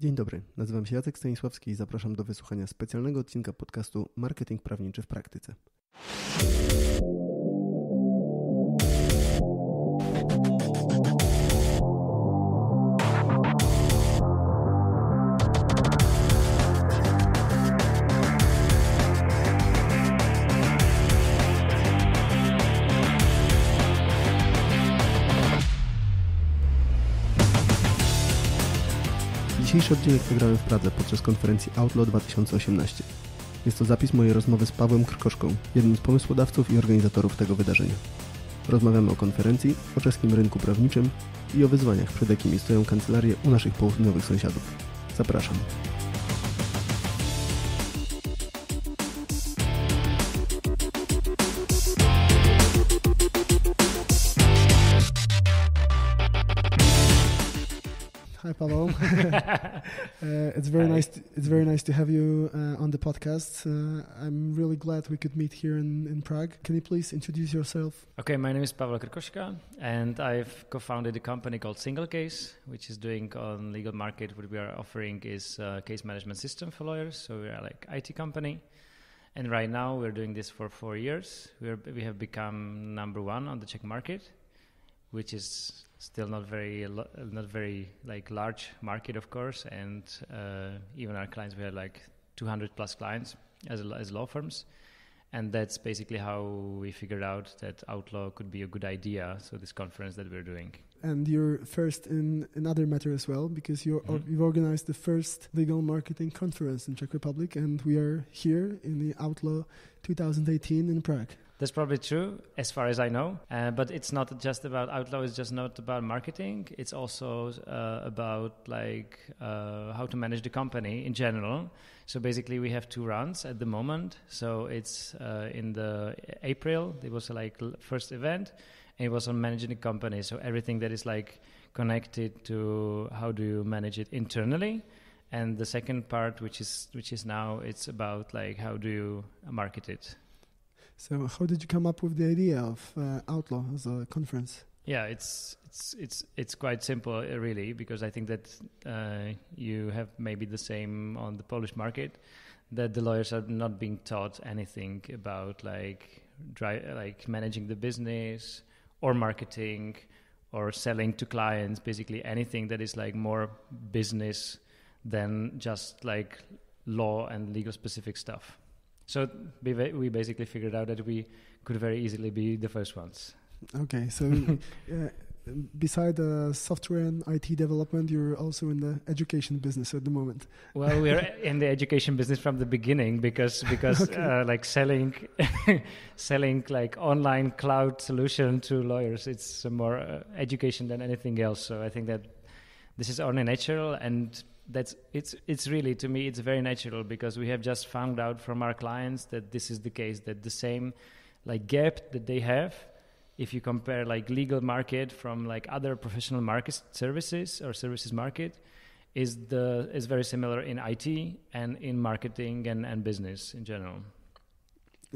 Dzień dobry, nazywam się Jacek Stanisławski i zapraszam do wysłuchania specjalnego odcinka podcastu Marketing prawniczy w praktyce. Dzisiejszy odcinek nagrałem w Pradze podczas konferencji Outlaw 2018. Jest to zapis mojej rozmowy z Pawłem Krkoską, jednym z pomysłodawców i organizatorów tego wydarzenia. Rozmawiamy o konferencji, o czeskim rynku prawniczym i o wyzwaniach, przed jakimi stoją kancelarie u naszych południowych sąsiadów. Zapraszam. Hi, Pavel. It's very nice to have you on the podcast. I'm really glad we could meet here in Prague. Can you please introduce yourself? Okay, my name is Pavel Krkoska, and I've co-founded a company called SingleCase, which is doing on legal market. What we are offering is a case management system for lawyers. So we are like IT company, and right now we're doing this for 4 years. We have become number one on the Czech market, which is still not very like large market, of course, and even our clients, we have like 200 plus clients as law firms, and that's basically how we figured out that Outlaw could be a good idea. So this conference that we're doing. And you're first in another matter as well, because you've organized the first legal marketing conference in Czech Republic, and we are here in the Outlaw 2018 in Prague. That's probably true, as far as I know. But it's not just about Outlaw. It's just not about marketing. It's also about how to manage the company in general. So basically, we have 2 rounds at the moment. So it's in the April. It was first event, and it was on managing the company. So everything that is connected to how do you manage it internally. And the second part, which is now, it's about how do you market it. So how did you come up with the idea of Outlaw as a conference? Yeah, it's quite simple, really, because I think that you have maybe the same on the Polish market, that the lawyers are not being taught anything about managing the business or marketing or selling to clients, basically anything that is more business than just law and legal specific stuff. So we basically figured out that we could very easily be the first ones. Okay, so beside the software and IT development, you're also in the education business at the moment. Well, we're in the education business from the beginning because okay. Selling online cloud solution to lawyers, it's more education than anything else. So I think that this is only natural, and it's really, to me, it's very natural, because we have just found out from our clients that this is the case, that the same gap that they have, if you compare legal market from other professional market services or services market, is very similar in IT and in marketing and business in general.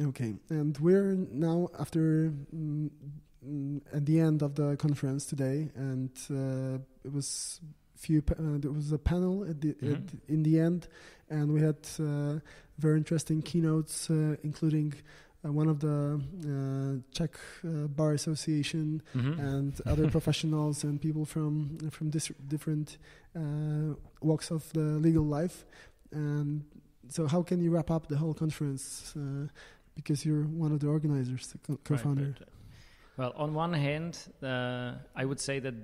Okay, and we're now after at the end of the conference today, and it was there was a panel in the end, and we had very interesting keynotes, including one of the Czech Bar Association and other professionals and people from different walks of the legal life. And so how can you wrap up the whole conference, because you're one of the organizers, the co-founder? Right. Well, on one hand, I would say that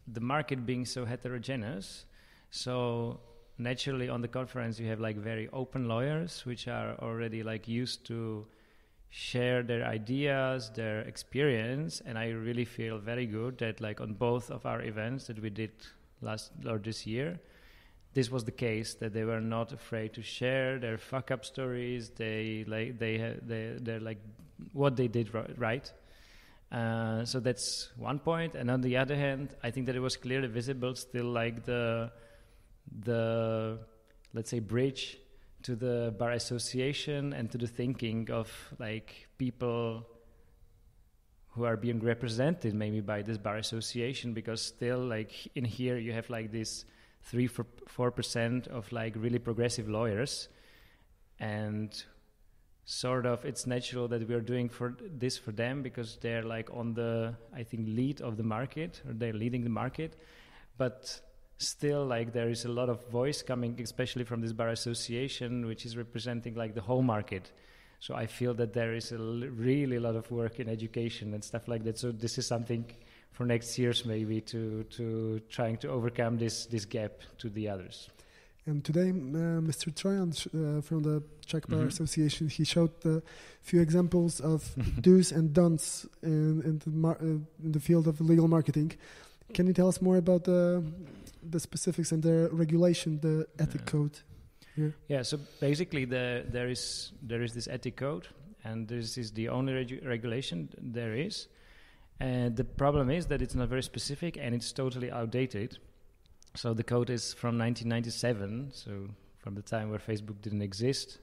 the market being so heterogeneous, so naturally on the conference you have very open lawyers which are already used to share their ideas, their experience, and I really feel very good that on both of our events that we did this year, this was the case, that they were not afraid to share their fuck up stories. They're what they did right. So that's one point, and on the other hand, I think that it was clearly visible still the let's say bridge to the bar association and to the thinking of people who are being represented maybe by this bar association, because still in here you have this 3-4% of like really progressive lawyers, and sort of it's natural that we're doing for them because they're like on the, I think, lead of the market, or they're leading the market, but still like there is a lot of voice coming, especially from this bar association, which is representing like the whole market. So I feel that there is really a lot of work in education and stuff like that. So this is something for next year's maybe to trying to overcome this gap to the others. And today, Mr. Trojan from the Czech Bar Association, he showed a few examples of do's and don'ts in the field of legal marketing. Can you tell us more about the specifics and the regulation, the ethic code here? Yeah, so basically there is this ethic code, and this is the only regulation there is. And the problem is that it's not very specific and it's totally outdated. So the code is from 1997, so from the time where Facebook didn't exist,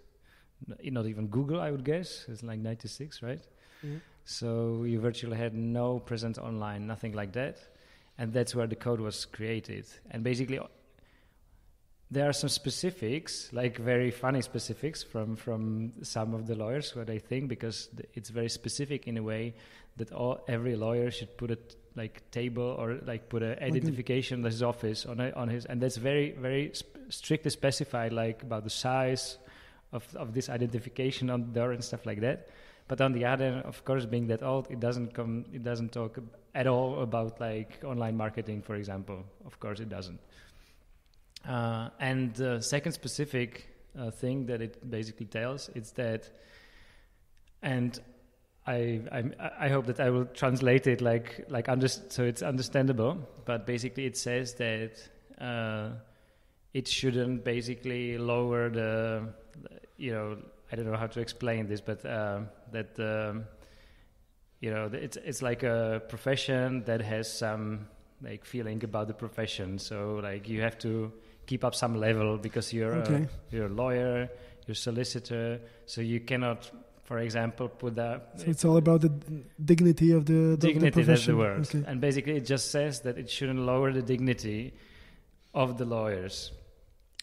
not even Google, I would guess. It's like 96, right? Mm-hmm. So you virtually had no presence online, nothing like that. And that's where the code was created. And basically, there are some specifics, like very funny specifics from some of the lawyers, what I think, because it's very specific in a way that every lawyer should put a like table or like put an identification of his office on his, and that's very very strictly specified, like about the size of this identification on the door and stuff like that. But on the other, of course, being that old, it doesn't talk at all about like online marketing, for example. Of course, it doesn't. And the second specific thing that it basically tells is that, and I hope that I will translate it so it's understandable. But basically, it says that it shouldn't basically lower the I don't know how to explain this, but it's like a profession that has some like feeling about the profession. So like you have to keep up some level because you're a lawyer, you're a solicitor, so you cannot, for example, put that. So it's all about the dignity of the dignity. The that's the word. Okay. And basically, it just says that it shouldn't lower the dignity of the lawyers.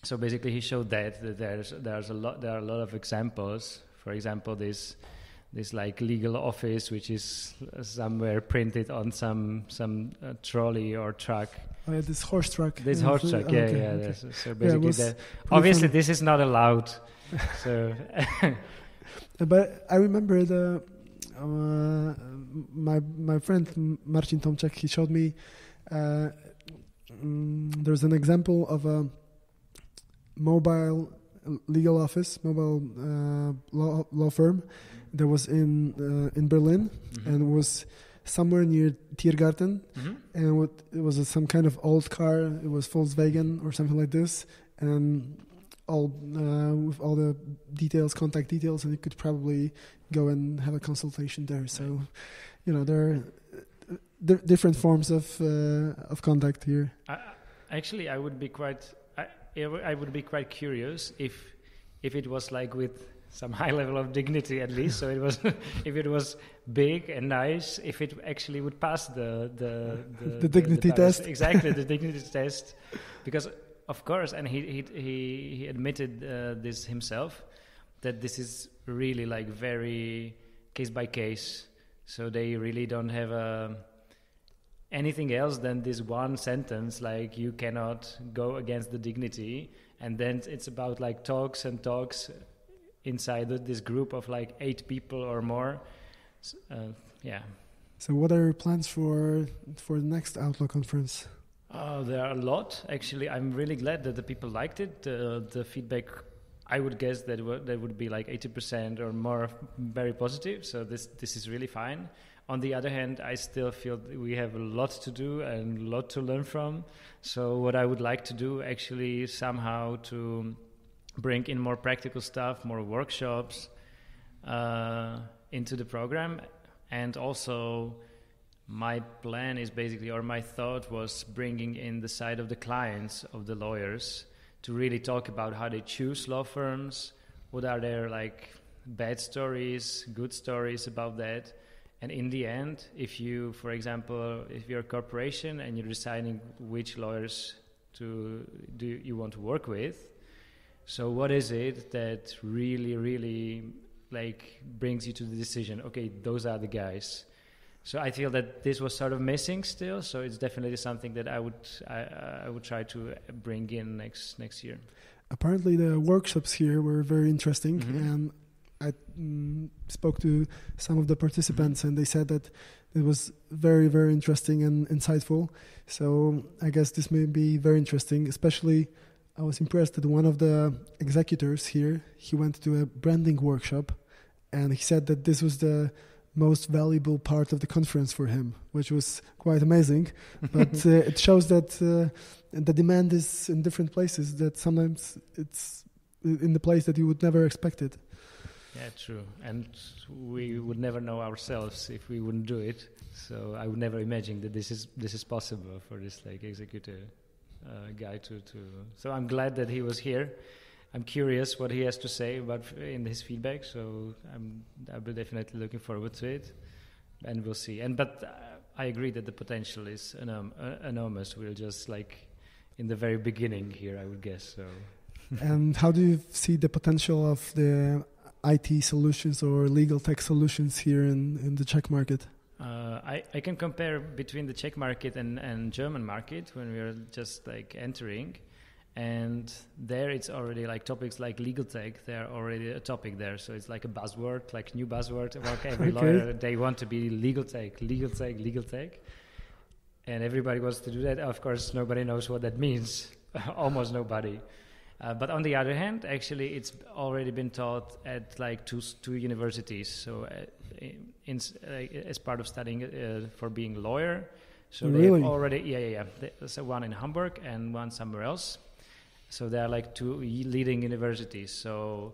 So basically, he showed that there are a lot of examples. For example, this like legal office, which is somewhere printed on some trolley or truck. Oh, yeah, this horse truck. Horse truck, okay. So basically, obviously, this is not allowed. So, but I remember my friend Marcin Tomczak. He showed me there's an example of a mobile legal office, mobile law firm that was in Berlin and was somewhere near Tiergarten, and it was some kind of old car. It was Volkswagen or something like this, and with all the details, contact details, and you could probably go and have a consultation there. So, there are different forms of contact here. Actually, I would be quite curious if it was like with some high level of dignity at least. So it was if it was big and nice, if it actually would pass the dignity test. Exactly, the dignity test, because of course, and he admitted this himself, that this is really like very case by case. So they really don't have anything else than this one sentence, like you cannot go against the dignity, and then it's about like talks inside this group of like 8 people or more. So what are your plans for the next Outlaw conference? There are a lot. Actually, I'm really glad that the people liked it. The feedback, I would guess that would be like 80% or more very positive. So this is really fine. On the other hand, I still feel we have a lot to do and a lot to learn from. So what I would like to do actually somehow to bring in more practical stuff, more workshops into the program. And also my plan is basically, or my thought was bringing in the side of the clients, of the lawyers, to really talk about how they choose law firms, what are their like bad stories, good stories about that. And in the end, if you, for example, if you're a corporation and you're deciding which lawyers do you want to work with? So what is it that really like brings you to the decision? Okay, those are the guys. So I feel that this was sort of missing still. So it's definitely something that I would try to bring in next year. Apparently, the workshops here were very interesting, and I spoke to some of the participants, and they said that it was very, very interesting and insightful. So I guess this may be very interesting. Especially, I was impressed that one of the executors here, he went to a branding workshop, and he said that this was the most valuable part of the conference for him, which was quite amazing. But it shows that the demand is in different places, that sometimes it's in the place that you would never expect it. Yeah, true. And we would never know ourselves if we wouldn't do it. So I would never imagine that this is possible for this like executive guy to. So I'm glad that he was here. I'm curious what he has to say about in his feedback. So I'll be definitely looking forward to it, and we'll see. But I agree that the potential is enormous. We're just like in the very beginning here, I would guess. So. And how do you see the potential of the IT solutions or legal tech solutions here in the Czech market? I can compare between the Czech market and German market when we are just like entering, and there it's already like topics like legal tech. They're already a topic there, so it's like a buzzword, like new buzzword. Like every lawyer, they want to be legal tech, and everybody wants to do that. Of course, nobody knows what that means. Almost nobody. But on the other hand, actually, it's already been taught at like two universities. So, as part of studying for being a lawyer, so really? They already There's one in Hamburg and one somewhere else. So they are like two leading universities. So,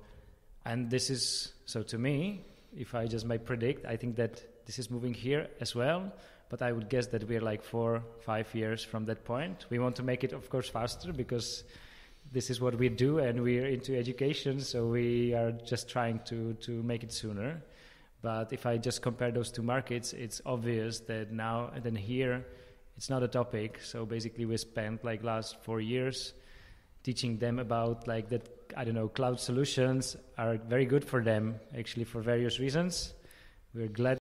and this is so to me, if I just might predict, I think that this is moving here as well. But I would guess that we're like 4-5 years from that point. We want to make it, of course, faster because this is what we do, and we're into education, so we are just trying to make it sooner. But if I just compare those two markets, it's obvious that now and then here, it's not a topic. So basically, we spent like last 4 years teaching them about like that. I don't know, cloud solutions are very good for them, actually, for various reasons. We're glad